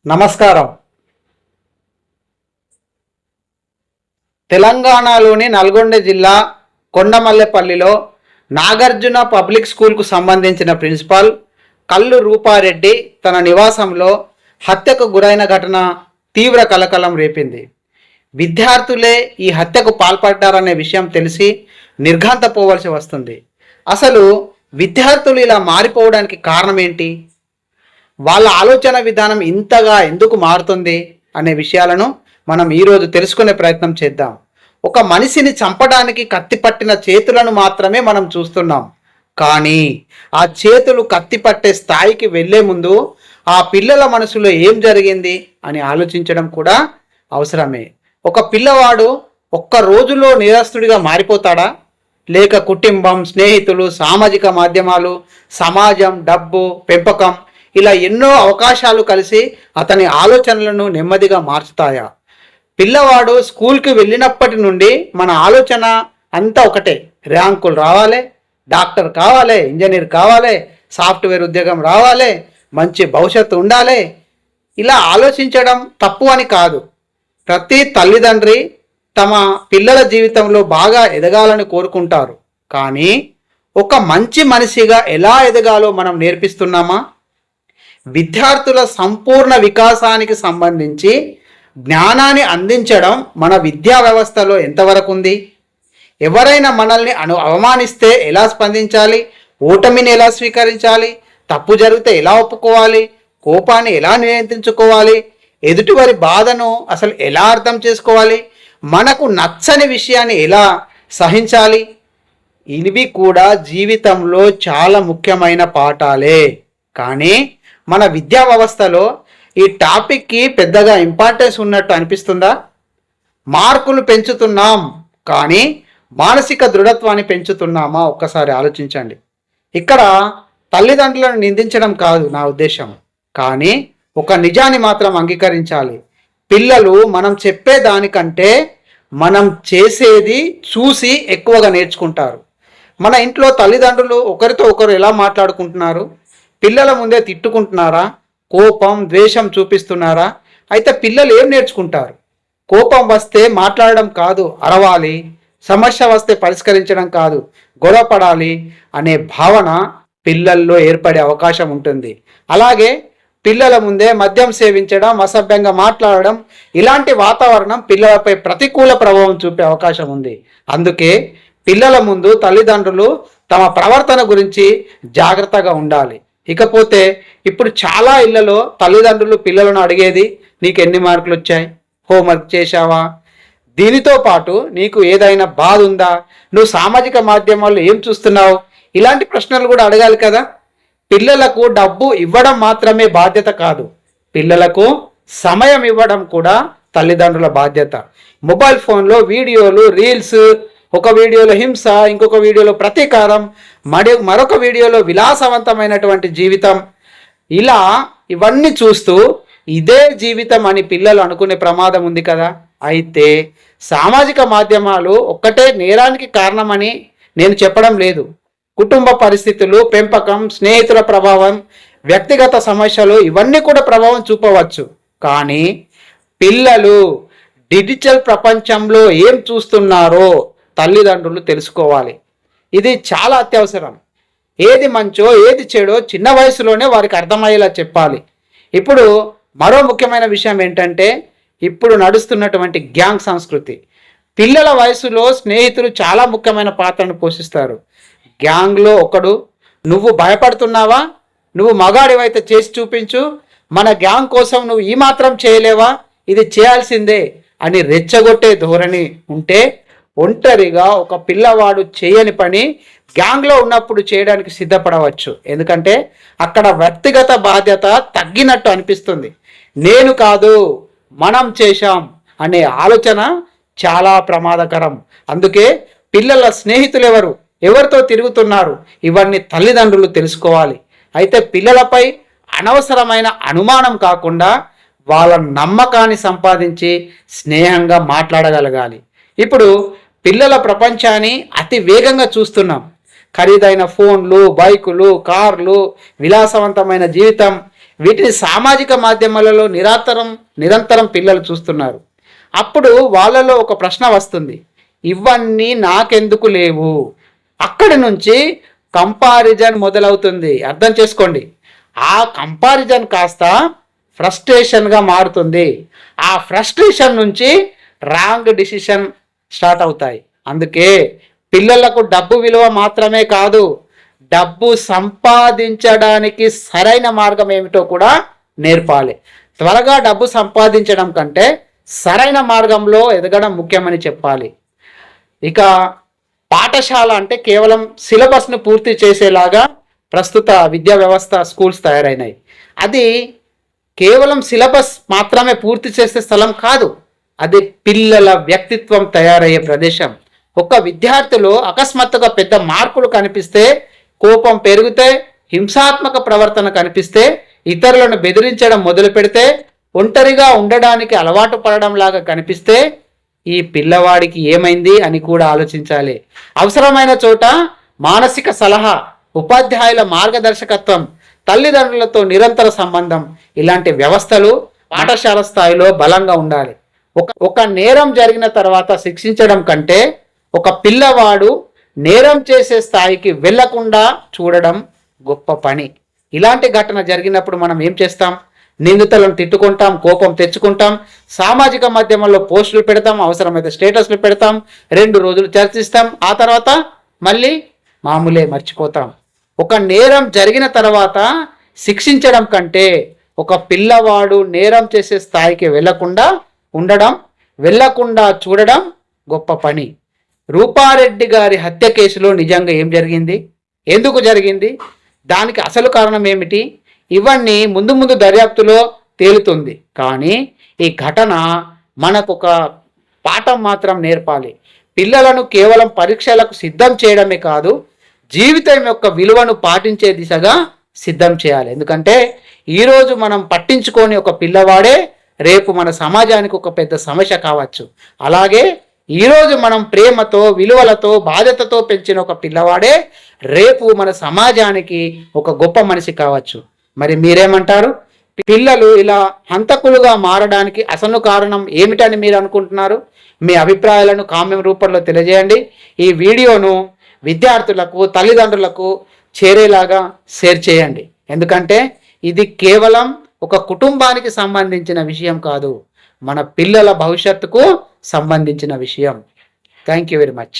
నమస్కారం. తెలంగాణలోని నల్గొండ జిల్లా కొండమల్లెపల్లిలో నాగార్జున పబ్లిక్ స్కూల్కు సంబంధించిన ప్రిన్సిపాల్ కల్లు రూపారెడ్డి తన నివాసంలో హత్యకు గురైన ఘటన తీవ్ర కలకలం రేపింది. విద్యార్థులే ఈ హత్యకు పాల్పడ్డారనే విషయం తెలిసి నిర్ఘాంతపోవలసి వస్తుంది. అసలు విద్యార్థులు ఇలా మారిపోవడానికి కారణం ఏంటి? వాళ్ళ ఆలోచన విధానం ఇంతగా ఎందుకు మారుతుంది అనే విషయాలను మనం ఈరోజు తెలుసుకునే ప్రయత్నం చేద్దాం. ఒక మనిషిని చంపడానికి కత్తి పట్టిన చేతులను మాత్రమే మనం చూస్తున్నాం, కానీ ఆ చేతులు కత్తి పట్టే స్థాయికి వెళ్లే ముందు ఆ పిల్లల మనసులో ఏం జరిగింది అని ఆలోచించడం కూడా అవసరమే. ఒక పిల్లవాడు ఒక్క రోజులో నేరస్తుడిగా మారిపోతాడా? లేక కుటుంబం, స్నేహితులు, సామాజిక మాధ్యమాలు, సమాజం, డబ్బు, పెంపకం ఇలా ఎన్నో అవకాశాలు కలిసి అతని ఆలోచనలను నెమ్మదిగా మార్చుతాయా? పిల్లవాడు స్కూల్కి వెళ్ళినప్పటి నుండి మన ఆలోచన అంతా ఒకటే: ర్యాంకులు రావాలి, డాక్టర్ కావాలి, ఇంజనీర్ కావాలి, సాఫ్ట్వేర్ ఉద్యోగం రావాలి, మంచి భవిష్యత్తు ఉండాలి. ఇలా ఆలోచించడం తప్పు అని కాదు. ప్రతి తల్లిదండ్రి తమ పిల్లల జీవితంలో బాగా ఎదగాలని కోరుకుంటారు, కానీ ఒక మంచి మనిషిగా ఎలా ఎదగాలో మనం నేర్పిస్తున్నామా? విద్యార్థుల సంపూర్ణ వికాసానికి సంబంధించి జ్ఞానాన్ని అందించడం మన విద్యా వ్యవస్థలో ఎంతవరకు ఉంది? ఎవరైనా మనల్ని అవమానిస్తే ఎలా స్పందించాలి? ఓటమిని ఎలా స్వీకరించాలి? తప్పు జరిగితే ఎలా ఒప్పుకోవాలి? కోపాన్ని ఎలా నియంత్రించుకోవాలి? ఎదుటివారి బాధను అసలు ఎలా అర్థం చేసుకోవాలి? మనకు నచ్చని విషయాన్ని ఎలా సహించాలి? ఇవి కూడా జీవితంలో చాలా ముఖ్యమైన పాఠాలే. కానీ మన విద్యా వ్యవస్థలో ఈ టాపిక్కి పెద్దగా ఇంపార్టెన్స్ ఉన్నట్టు అనిపిస్తుందా? మార్కులు పెంచుతున్నాం, కానీ మానసిక దృఢత్వాన్ని పెంచుతున్నామా? ఒక్కసారి ఆలోచించండి. ఇక్కడ తల్లిదండ్రులను నిందించడం కాదు నా ఉద్దేశం, కానీ ఒక నిజాన్ని మాత్రం అంగీకరించాలి. పిల్లలు మనం చెప్పేదానికంటే మనం చేసేది చూసి ఎక్కువగా నేర్చుకుంటారు. మన ఇంట్లో తల్లిదండ్రులు ఒకరితో ఒకరు ఎలా మాట్లాడుకుంటున్నారు? పిల్లల ముందే తిట్టుకుంటున్నారా? కోపం, ద్వేషం చూపిస్తున్నారా? అయితే పిల్లలు ఏం నేర్చుకుంటారు? కోపం వస్తే మాట్లాడడం కాదు, అరవాలి. సమస్య వస్తే పరిష్కరించడం కాదు, గొడవపడాలి అనే భావన పిల్లల్లో ఏర్పడే అవకాశం ఉంటుంది. అలాగే పిల్లల ముందే మద్యం సేవించడం, అసభ్యంగా మాట్లాడడం, ఇలాంటి వాతావరణం పిల్లలపై ప్రతికూల ప్రభావం చూపే అవకాశం ఉంది. అందుకే పిల్లల ముందు తల్లిదండ్రులు తమ ప్రవర్తన గురించి జాగ్రత్తగా ఉండాలి. ఇకపోతే ఇప్పుడు చాలా ఇళ్లలో తల్లిదండ్రులు పిల్లలను అడిగేది: నీకు ఎన్ని మార్కులు వచ్చాయి? హోంవర్క్ చేశావా? దీనితో పాటు నీకు ఏదైనా బాధ ఉందా? నువ్వు సామాజిక మాధ్యమాల్లో ఏం చూస్తున్నావు? ఇలాంటి ప్రశ్నలు కూడా అడగాలి కదా. పిల్లలకు డబ్బు ఇవ్వడం మాత్రమే బాధ్యత కాదు, పిల్లలకు సమయం ఇవ్వడం కూడా తల్లిదండ్రుల బాధ్యత. మొబైల్ ఫోన్లో వీడియోలు, రీల్స్, ఒక వీడియోలో హింస, ఇంకొక వీడియోలో ప్రతీకారం, మరొక వీడియోలో విలాసవంతమైనటువంటి జీవితం, ఇలా ఇవన్నీ చూస్తూ ఇదే జీవితం అని పిల్లలు అనుకునే ప్రమాదం ఉంది కదా. అయితే సామాజిక మాధ్యమాలు ఒక్కటే నేరానికి కారణమని నేను చెప్పడం లేదు. కుటుంబ పరిస్థితులు, పెంపకం, స్నేహితుల ప్రభావం, వ్యక్తిగత సమస్యలు ఇవన్నీ కూడా ప్రభావం చూపవచ్చు. కానీ పిల్లలు డిజిటల్ ప్రపంచంలో ఏం చూస్తున్నారో తల్లిదండ్రులు తెలుసుకోవాలి. ఇది చాలా అత్యవసరం. ఏది మంచో ఏది చెడో చిన్న వయసులోనే వారికి అర్థమయ్యేలా చెప్పాలి. ఇప్పుడు మరో ముఖ్యమైన విషయం ఏంటంటే, ఇప్పుడు నడుస్తున్నటువంటి గ్యాంగ్ సంస్కృతి. పిల్లల వయసులో స్నేహితులు చాలా ముఖ్యమైన పాత్రను పోషిస్తారు. గ్యాంగ్లో ఒకడు: నువ్వు భయపడుతున్నావా? నువ్వు మగాడివైతే చేసి చూపించు, మన గ్యాంగ్ కోసం నువ్వు ఈ మాత్రం చేయలేవా? ఇది చేయాల్సిందే అని రెచ్చగొట్టే ధోరణి ఉంటే, ఒంటరిగా ఒక పిల్లవాడు చేయని పని గ్యాంగ్లో ఉన్నప్పుడు చేయడానికి సిద్ధపడవచ్చు. ఎందుకంటే అక్కడ వ్యక్తిగత బాధ్యత తగ్గినట్టు అనిపిస్తుంది. నేను కాదు, మనం చేశాం అనే ఆలోచన చాలా ప్రమాదకరం. అందుకే పిల్లల స్నేహితులు ఎవరితో తిరుగుతున్నారు, ఇవన్నీ తల్లిదండ్రులు తెలుసుకోవాలి. అయితే పిల్లలపై అనవసరమైన అనుమానం కాకుండా వాళ్ళ నమ్మకాన్ని సంపాదించి స్నేహంగా మాట్లాడగలగాలి. ఇప్పుడు పిల్లల ప్రపంచాన్ని అతి వేగంగా చూస్తున్నాం. ఖరీదైన ఫోన్లు, బైకులు, కార్లు, విలాసవంతమైన జీవితం, వీటిని సామాజిక మాధ్యమాలలో నిరంతరం పిల్లలు చూస్తున్నారు. అప్పుడు వాళ్ళలో ఒక ప్రశ్న వస్తుంది, ఇవన్నీ నాకెందుకు లేవు? అక్కడి నుంచి కంపారిజన్ మొదలవుతుంది. అర్థం చేసుకోండి. ఆ కంపారిజన్ కాస్త ఫ్రస్ట్రేషన్గా మారుతుంది. ఆ ఫ్రస్ట్రేషన్ నుంచి రాంగ్ డిసిషన్ స్టార్ట్ అవుతాయి. అందుకే పిల్లలకు డబ్బు విలువ మాత్రమే కాదు, డబ్బు సంపాదించడానికి సరైన మార్గం ఏమిటో కూడా నేర్పాలి. త్వరగా డబ్బు సంపాదించడం కంటే సరైన మార్గంలో ఎదగడం ముఖ్యమని చెప్పాలి. ఇక పాఠశాల అంటే కేవలం సిలబస్ను పూర్తి చేసేలాగా ప్రస్తుత విద్యా వ్యవస్థ, స్కూల్స్ తయారైనాయి. అది కేవలం సిలబస్ మాత్రమే పూర్తి చేసే స్థలం కాదు, అది పిల్లల వ్యక్తిత్వం తయారయ్యే ప్రదేశం. ఒక విద్యార్థిలో అకస్మాత్తుగా పెద్ద మార్పులు కనిపిస్తే, కోపం పెరిగితే, హింసాత్మక ప్రవర్తన కనిపిస్తే, ఇతరులను బెదిరించడం మొదలు పెడితే, ఒంటరిగా ఉండడానికి అలవాటు పడడం లాగా కనిపిస్తే, ఈ పిల్లవాడికి ఏమైంది అని కూడా ఆలోచించాలి. అవసరమైన చోట మానసిక సలహా, ఉపాధ్యాయుల మార్గదర్శకత్వం, తల్లిదండ్రులతో నిరంతర సంబంధం, ఇలాంటి వ్యవస్థలు పాఠశాల స్థాయిలో బలంగా ఉండాలి. ఒక నేరం జరిగిన తర్వాత శిక్షించడం కంటే ఒక పిల్లవాడు నేరం చేసే స్థాయికి వెళ్లకుండా చూడడం గొప్ప పని. ఇలాంటి ఘటన జరిగినప్పుడు మనం ఏం చేస్తాం? నిందితులను తిట్టుకుంటాం, కోపం తెచ్చుకుంటాం, సామాజిక మాధ్యమాల్లో పోస్టులు పెడతాం, అవసరమైతే స్టేటస్లు పెడతాం, 2 రోజులు చర్చిస్తాం, ఆ తర్వాత మళ్ళీ మామూలే, మర్చిపోతాం. ఒక నేరం జరిగిన తర్వాత శిక్షించడం కంటే ఒక పిల్లవాడు నేరం చేసే స్థాయికి వెళ్లకుండా ఉండడం, వెళ్లకుండా చూడడం గొప్ప పని. రూపారెడ్డి గారి హత్య కేసులో నిజంగా ఏం జరిగింది? ఎందుకు జరిగింది? దానికి అసలు కారణం ఏమిటి? ఇవన్నీ ముందు దర్యాప్తులో తేలుతుంది. కానీ ఈ ఘటన మనకు ఒక పాఠం మాత్రం నేర్పాలి. పిల్లలను కేవలం పరీక్షలకు సిద్ధం చేయడమే కాదు, జీవితం యొక్క విలువను పాటించే దిశగా సిద్ధం చేయాలి. ఎందుకంటే ఈరోజు మనం పట్టించుకొని ఒక పిల్లవాడే రేపు మన సమాజానికి ఒక పెద్ద సమస్య కావచ్చు. అలాగే ఈరోజు మనం ప్రేమతో, విలువలతో, బాధ్యతతో పెంచిన ఒక పిల్లవాడే రేపు మన సమాజానికి ఒక గొప్ప మనిషి కావచ్చు. మరి మీరేమంటారు? పిల్లలు ఇలా హంతకులుగా మారడానికి అసలు కారణం ఏమిటని మీరు అనుకుంటున్నారు? మీ అభిప్రాయాలను కామెంట్ రూపంలో తెలియజేయండి. ఈ వీడియోను విద్యార్థులకు, తల్లిదండ్రులకు చేరేలాగా షేర్ చేయండి. ఎందుకంటే ఇది కేవలం ఒక కుటుంబానికి సంబంధించిన విషయం కాదు, మన పిల్లల భవిష్యత్తుకు సంబంధించిన విషయం. Thank you very much.